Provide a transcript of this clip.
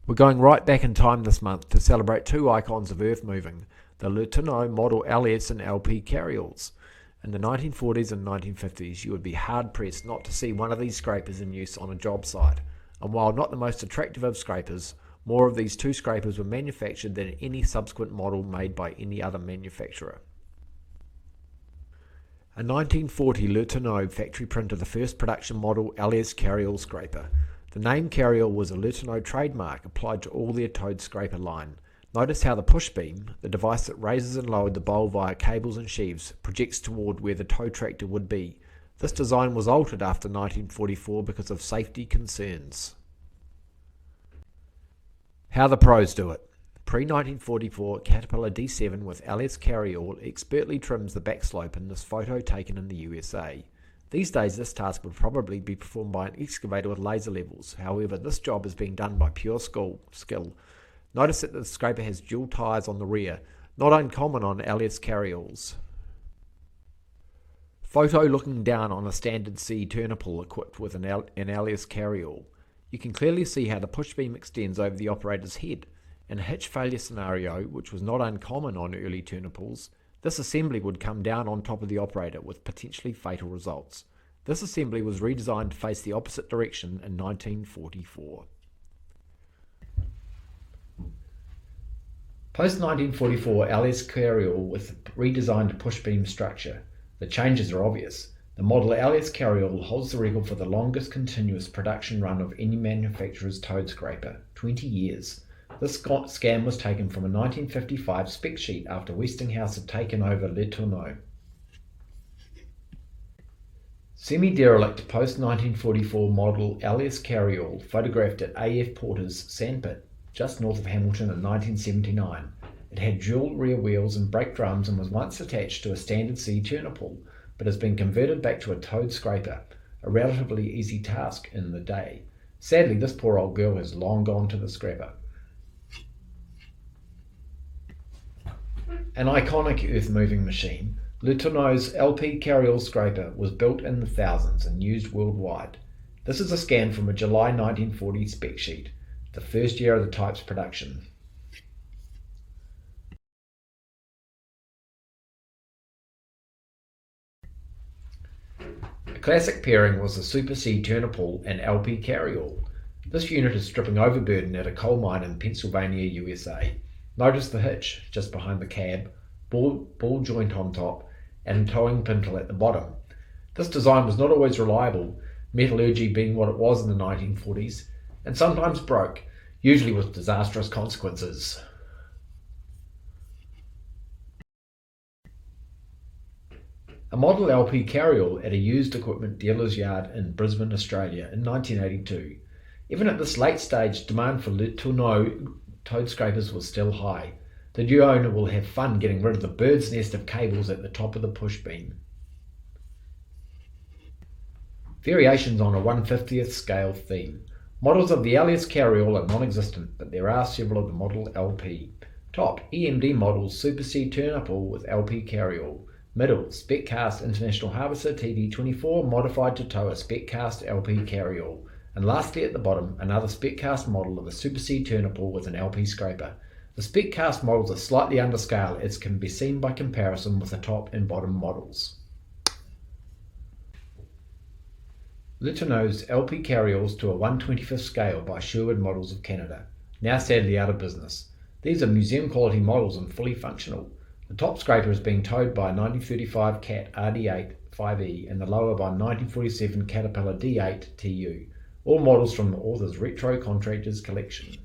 We're going right back in time this month to celebrate two icons of earth moving, the LeTourneau Model LS and LP Carryalls. In the 1940s and 1950s, you would be hard-pressed not to see one of these scrapers in use on a job site. And while not the most attractive of scrapers, more of these two scrapers were manufactured than any subsequent model made by any other manufacturer. A 1940 LeTourneau factory printed the first production model LS Carryall scraper. The name Carryall was a LeTourneau trademark applied to all their towed scraper line. Notice how the push beam, the device that raises and lowered the bowl via cables and sheaves, projects toward where the tow tractor would be. This design was altered after 1944 because of safety concerns. How the pros do it. Pre-1944 Caterpillar D7 with LS Carryall expertly trims the back slope in this photo taken in the USA. These days this task would probably be performed by an excavator with laser levels. However, this job is being done by pure skill. Notice that the scraper has dual tyres on the rear, not uncommon on LS Carryalls. Photo looking down on a standard C turner pull equipped with an LS Carryall. You can clearly see how the push beam extends over the operator's head. In a hitch failure scenario, which was not uncommon on early turner pulls, this assembly would come down on top of the operator with potentially fatal results. This assembly was redesigned to face the opposite direction in 1944. Post-1944 LS Carryall with redesigned push beam structure. The changes are obvious. The model LS Carryall holds the record for the longest continuous production run of any manufacturer's towed scraper, 20 years. This scan was taken from a 1955 spec sheet after Westinghouse had taken over LeTourneau. Semi-derelict post-1944 model LS Carryall photographed at AF Porter's sandpit, just north of Hamilton in 1979. It had dual rear wheels and brake drums and was once attached to a standard C turner pull, but has been converted back to a towed scraper, a relatively easy task in the day. Sadly, this poor old girl has long gone to the scrapper. An iconic earth-moving machine, LeTourneau's LP Carryall scraper was built in the thousands and used worldwide. This is a scan from a July 1940 spec sheet, the first year of the type's production. A classic pairing was the Super C turner pull and LP Carryall. This unit is stripping overburden at a coal mine in Pennsylvania, USA. Notice the hitch just behind the cab, ball joint on top, and towing pintle at the bottom. This design was not always reliable, metallurgy being what it was in the 1940s, and sometimes broke, usually with disastrous consequences. A model LP Carryall at a used equipment dealer's yard in Brisbane, Australia in 1982. Even at this late stage, demand for LeTourneau towed scrapers was still high. The new owner will have fun getting rid of the bird's nest of cables at the top of the push beam. Variations on a 1/50th scale theme. Models of the LS Carryall are non-existent, but there are several of the model LP. Top, EMD models Super C turner pull with LP Carryall. Middle, spec cast International Harvester TD24 modified to tow a spec cast LP Carryall. And lastly at the bottom, another spec cast model of a Super C turner pull with an LP scraper. The spec cast models are slightly under scale, as can be seen by comparison with the top and bottom models. LeTourneau's LP Carryalls to a 1/25th scale by Sherwood Models of Canada, now sadly out of business. These are museum quality models and fully functional. The top scraper is being towed by a 1935 Cat RD8 5E and the lower by a 1947 Caterpillar D8 TU. All models from the author's Retro Contractors collection.